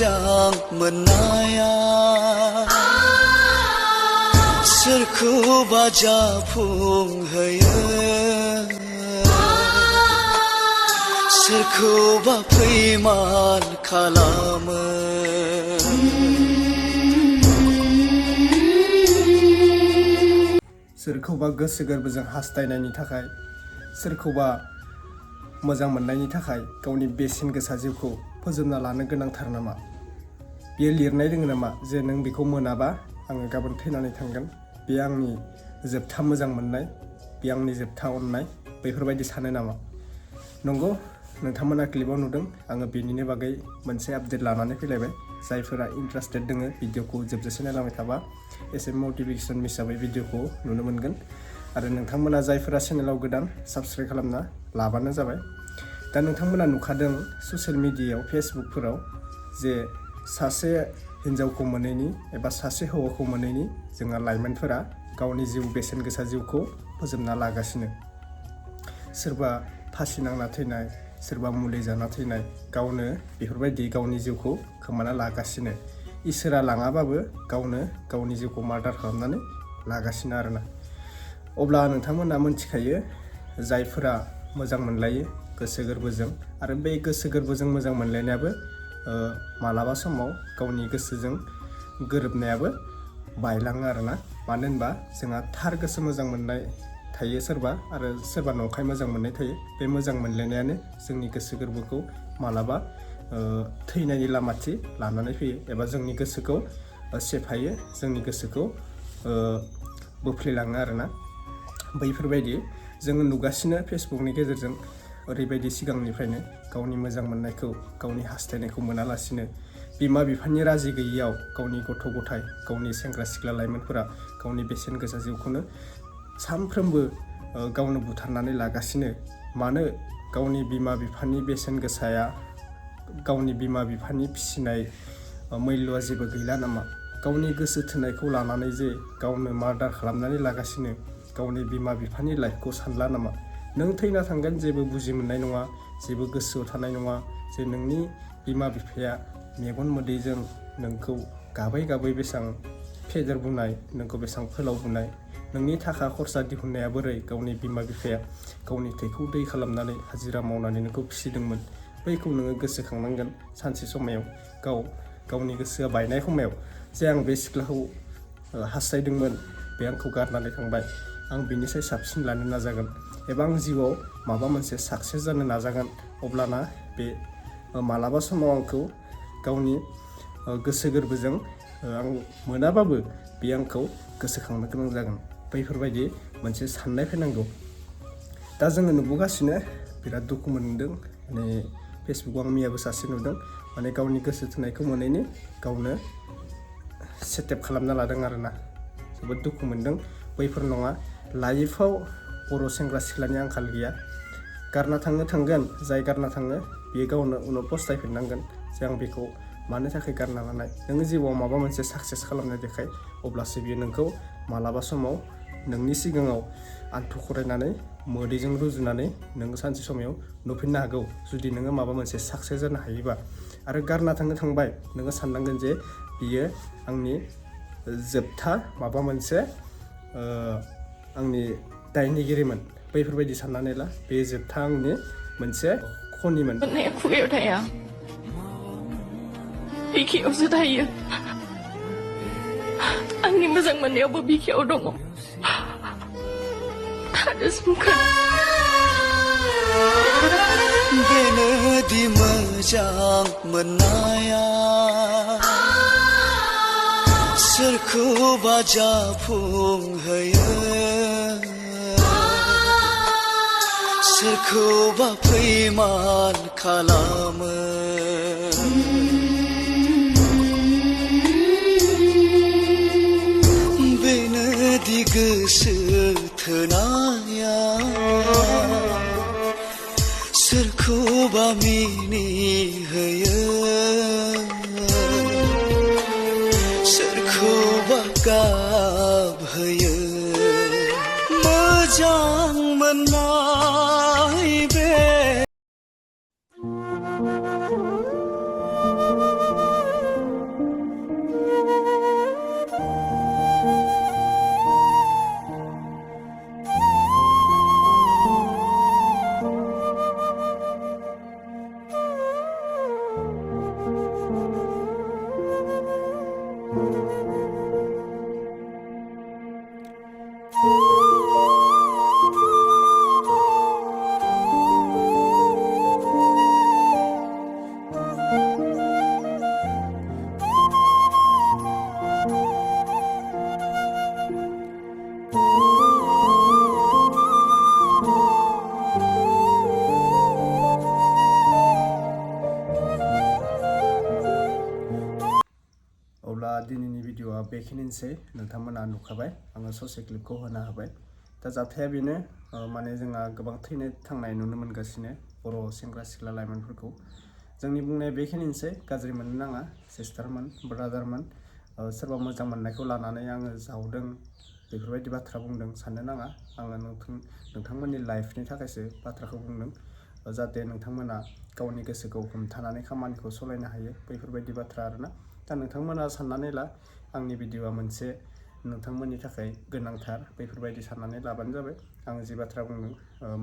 मोजां मोननाया सोरखौबा जाफुंहोयो सोरखौबा फैमाल खालामो सोरखौबा गोसो गोरबोजों हास्थायनायनि थाखाय सोरखौबा मोजां मोननायनि थाखाय गावनि बेसेन गोसा जिउखौ फोजोबना लानो गोनांथार नामा? बेयो लिरनाय दङ नामा जे नों बेखौ मोनाबा आङो गाबोन थैनानै थांगोन, बे आंनि जोबथा मोजां मोननाय, बे आंनि जोबथा अननाय, बेफोरबायदि सानो नामा? नंगौ, नोंथांमोना क्लिपाव नुदों, आङो बेनिनो बागै मोनसे आपडेट लानानै फैलायबाय। जायफोरा इन्टारेस्टेड दङ भिडिअखौ जोबजासे नायलांबाय थाबा एसे मटिभेसन हिसाबै भिडिअखौ नुनो मोनगोन। आरो नोंथांमोना जायफोरा चेनेलाव गोदान साबस्क्राइब खालामना लाबानो जाबाय। दा नोंथांमोना नुखादों ससियेल मिडियायाव फेसबुकफोराव जे सासे हिन्जावखौ मोनैनि एबा सासे हौवाखौ मोनैनि जोंहा लाइमोनफोरा गावनि जिउ बेसेन गोसा जिउखौ फोजोबना लागासिनो। सोरबा फासि नांना थैनाय, सोरबा मुलि जाना थैनाय, गावनो बेफोरबायदि गावनि जिउखौ खोमाना लागासिनो। इसोरा लाङाबाबो गावनो गावनि जिउखौ मार्डार खालामनानै लागासिनो आरोना। अब्ला नोंथांमोना मोनथिखायो जायफोरा मोजां मोनलायो गोसो गोरबोजों, आरो बे गोसो गोरबोजों मोजां मोनलायनायाबो मालाबा समाव गावनि गोसोजों गोरोबनायाबो बायलाङो आरोना। मानो होनबा जोंहा थार गोसो मोजां मोननाय थायो सोरबा, आरो सोरबा नंखाय मोजां मोननाय थायो। बे मोजां मोनलायनायानो जोंनि गोसो गोरबोखौ मालाबा थैनायनि लामाथि लानानै फैयो, एबा जोंनि गोसोखौ सेफायो, जोंनि गोसोखौ बोफ्लेलाङो आरोना। बैफोरबायदि जोङो नुगासिनो फेसबुकनि गेजेरजों ओरैबायदि सिगांनिफ्रायनो गावनि मोजां मोननायखौ, गावनि हास्थायनायखौ मोनालासिनो बिमा बिफानि राजि गैयियाव गावनि गथ' गथाय, गावनि सेंग्रा सिख्ला लाइमोनफोरा गावनि बेसेन गोसा जिउखौनो सानफ्रोमबो गावनो बुथारनानै लागासिनो। मानो? गावनि बिमा बिफानि बेसेन गोसाया, गावनि बिमा बिफानि फिसिनाय मैल्यआ जेबो गैला नामा? गावनि गोसो थोनायखौ लानानै जे गावनो मार्डार खालामनानै लागासिनो, गावनि बिमा बिफानि लाइफखौ सानला नामा? नों थैना थांगोन जेबो बुजि मोननाय नङा, जेबो गोसोआव थानाय नङा जे नोंनि बिमा बिफाया मेगन मोदैजों नोंखौ गाबै गाबै बेसेबां फेदेरबोनाय, नोंखौ बेसेबां फोलावबोनाय, नोंनि थाखा खरसा दिहुननाया बोरै गावनि बिमा बिफाया गावनि थैखौ दै खालामनानै हाजिरा मावनानै नोंखौ फिसिदोंमोन, बैखौ नोङो गोसोखांनांगोन सानसे समायाव। गावनि गोसोआ बायनाय समायाव जे आं बे सिख्लाखौ हास्थायदोंमोन, बे आंखौ गारनानै थांबाय, आं बिनिसाय साबसिन लानो नाजागोन, एबा आं जिउआव माबा मोनसे साक्सेस जानो नाजागोन। अब्लाना बे मालाबा समाव आंखौ गावनि गोसो गोरबोजों आं मोनाबाबो बे आंखौ गोसोखांनो गोनां जागोन। बैफोरबायदि मोनसे साननाय फैनांगौ। दा जोङो नुबोगासिनो, बिराद दुखु मोनदों। माने फेसबुकआव आं मैयाबो सासे नुदों, माने गावनि गोसो थोनायखौ मोनैनि गावनो सेटेप खालामना लादों आरोना। जोबोद दुखु मोनदों। बैफोर नङा, लाइफआव बर' सेंग्रा सिख्लानि आंखाल गैया। गारना थांगोन, जाय गारना थाङो बेयो गावनो उनाव पस्तायफिननांगोन जे आं बेखौ मानो थाखाय गारना लानाय। नोङो जिउआव माबा मोनसे साक्सेस खालामनो देखाय, अब्लासो बियो नोंखौ मालाबा समाव नोंनि सिगाङाव आन्थु खरायनानै मोदैजों रुजुनानै नोङो सानसे समाव नुफिननो हागौ, जुदि नोङो माबा मोनसे साक्सेस जानो हायोबा। आरो गारना थांबाय, नोङो साननांगोन जे बियो आंनि जोबथा माबा मोनसे आंनि दायनिगिरिमोन। बैफोरबायदि साननानै ला, बे जोबथा आंनि मोनसे खनिमोन। खुगायाव थाया, बिखायावसो थायो। आंनि मोजां मोननायावबो बिखायाव दङ। थानो सोमखोर। बेनोदि मोजां मोननाया सोरखौबा जाफुंहोयो सोरखौबा फैमाल खालामो बेनोदि गोसो थोनाया सोरखौबा मिनिहोयो सोरखौबा गाबहोयो मोजां मोननाय बे दिनैनि भिडिअआ बेखिनिसै नोंथांमोना नुखाबाय आङो ससे क्लिपखौ होना होबाय दा जाथाया बेनो माने जोंहा गोबां थैनाय थांनाय नुनो मोनगासिनो बर' सेंग्रा सिख्ला लाइमोनफोरखौ जोंनि बुंनाया बेखिनिसै गाज्रि मोननो नाङा सिस्टारमोन ब्रादारमोन सोरबा मोजां मोननायखौ लानानै आङो जावदों बेफोरबायदि बाथ्रा बुंदों साननो नाङा आङो नोंथांमोननि लाइफनि थाखायसो बाथ्राखौ बुंदों जाहाथे नोंथांमोना गावनि गोसोखौ हमथानानै खामानिखौ सालायनो हायो बैफोरबायदि बाथ्रा आरोना दा नोंथांमोना साननानै ला आंनि भिडिअआ मोनसे नोंथांमोननि थाखाय गोनांथार बेफोरबायदि साननानै लाबानो जाबाय आं जि बाथ्रा बुंदों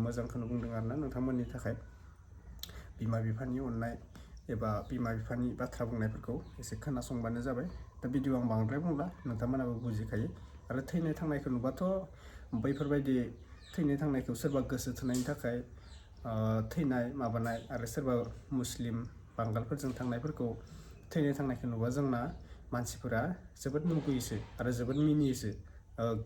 मोजांखौनो बुंदों आरोना नोंथांमोननि थाखाय बिमा बिफानि अननाय एबा बिमा बिफानि बाथ्रा बुंनायफोरखौ एसे खोनासंबानो जाबाय दा भिडिअ आं बांद्राय बुंला नोंथांमोनाबो बुजिखायो आरो थैनाय थांनायखौ नुबाथ' बैफोरबायदि थैनाय थांनायखौ सोरबा गोसो थोनायनि थाखाय थैनाय माबानाय आरो सोरबा मुस्लिम बांगालफोरजों थांनायफोरखौ थैनाय थांनायखौ नुबा जोंना मानसिफोरा जोबोद मुगैयोसो आरो जोबोद मिनियोसो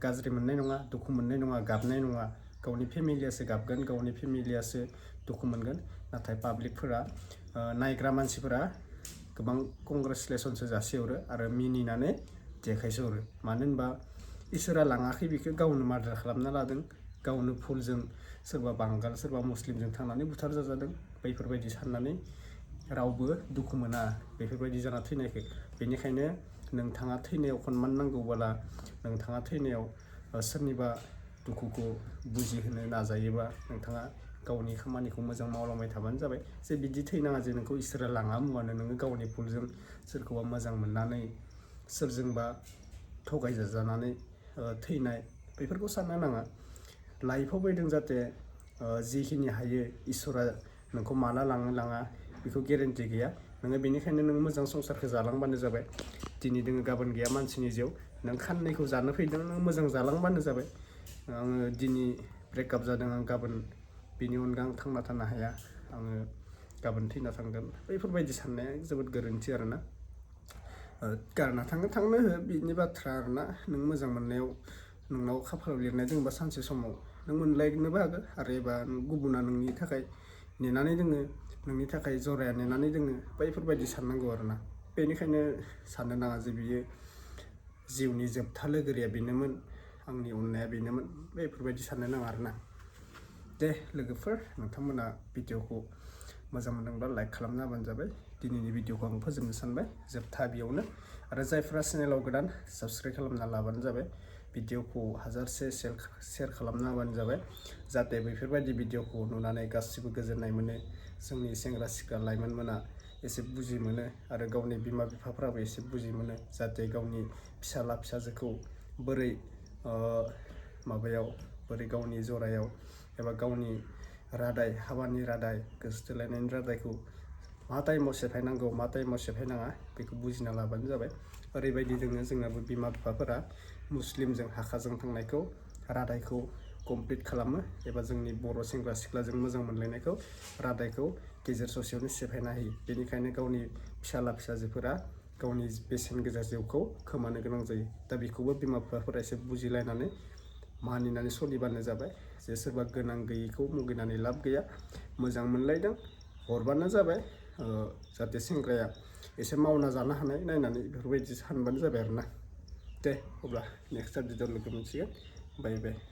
गाज्रि मोननाय नङा दुखु मोननाय नङा गाबनाय नङा गावनि फेमिलियासो गाबगोन गावनि फेमिलियासो दुखु मोनगोन नाथाय पाब्लिकफोरा नायग्रा मानसिफोरा गोबां कंग्रेचुलेसनसो जासिहरो आरो मिनिनानै देखायसहरो मानो होनबा इसोरा लाङाखै बेखौ गावनो मार्डार खालामना लादों गावनो भुलजों सोरबा बांगाल सोरबा मुस्लिमजों थांनानै बुथार जाजादों बैफोरबायदि साननानै रावबो दुखु मोना बेफोरबायदि जाना थैनायखौ बेनिखायनो नोंथाङा थैनायाव सनमान नांगौबोला नोंथाङा थैनायाव सोरनिबा दुखुखौ बुजिहोनो नाजायोबा नोंथाङा गावनि खामानिखौ मोजां मावलांबाय थाबानो जाबाय जे बिदि थैनाङा जे नोंखौ इसोरा लाङा मुवानो नोङो गावनि भुलजों सोरखौबा मोजां मोननानै सोरजोंबा थगायजाजानानै थैनाय बेफोरखौ साननो नाङा लाइफआव फैदों जाहाथे जिखिनि हायो इसोरा नोंखौ माला लाङा बेखौ गेरेन्टि गैया नोङो बेनिखायनो नों मोजां संसारखौ जालांबानो जाबाय दिनै दोङो गाबोन गैया मानसिनि जिउ नों खाननैखौ जानो फैदों नों मोजां जालांबानो जाबाय आङो दिनै ब्रेकआप जादों आं गाबोन बिनि अनगा आं थांना थानो हाया आङो गाबोन थैना थांगोन बैफोरबायदि साननाया जोबोद गोरोन्थि आरोना गारना थांनो हो बिनि बाथ्रा आरोना नों मोजां मोननायाव नोंनाव खाफालाव लिरनाय दङबा सानसे समाव नों मोनलायनोबो हागौ आरो एबा गुबुना नोंनि थाखाय नेनानै दोङो नोंनि थाखाय जराया नेनानै दोङो बैफोरबायदि साननांगौ आरोना बेनिखायनो साननो नाङा जे बियो जिउनि जोबथा लोगोरिया बेनोमोन आंनि अननाया बेनोमोन बेफोरबायदि साननो नाङा आरोना दे लोगोफोर नोंथांमोना भिडिअखौ मोजां मोनदोंब्ला लाइक खालामना होबानो जाबाय दिनैनि भिडिअखौ आं फोजोबनो सानबाय जोबथा बेयावनो आरो जायफ्रा चेनेलाव गोदान साबस्क्राइब खालामना लाबानो जाबाय भिडिअखौ हाजारसे शेयार खालामना होबानो जाबाय जाहाथे बेफोरबायदि भिडिअखौ नुनानै गासिबो गोजोननाय मोनो जोंनि सेंग्रा सिख्ला लाइमोनमोना एसे बुजि मोनो आरो गावनि बिमा बिफाफ्राबो एसे बुजि मोनो जाहाथे गावनि फिसाला फिसाजोखौ बोरै बोरै गावनि जरायाव एबा गावनि रादाय हाबानि रादाय गोसो थोलायनायनि रादायखौ मा टाइमाव सेफायनांगौ मा टाइमाव सेफायनाङा बेखौ बुजिना लाबानो जाबाय ओरैबायदि दोङो जोंनाबो बिमा बिफाफोरा मुस्लिमजों हाखाजों थांनायखौ रादायखौ कमप्लिट खालामो एबा जोंनि बर' सेंग्रा सिख्लाजों मोजां मोनलायनायखौ रादायखौ गेजेर ससेयावनो सेफायना होयो बेनिखायनो गावनि फिसाला फिसाजोफोरा गावनि बेसेन गोसा जिउखौ खोमानो गोनां जायो दा बेखौबो बिमा बिफाफोरा एसे बुजिलायनानै मानिनानै सोलिबानो जाबाय जे सोरबा गोनां गैयैखौ मुगैनानै लाब गैया मोजां मोनलायदों हरबानो जाबाय जाहाथे सेंग्राया एसे मावना जानो हानाय नायनानै बेफोरबायदि सानबानो जाबाय आरोना दे अब्ला नेक्स्ट भिडिअ लोगो मोनसिगोन बाय बाय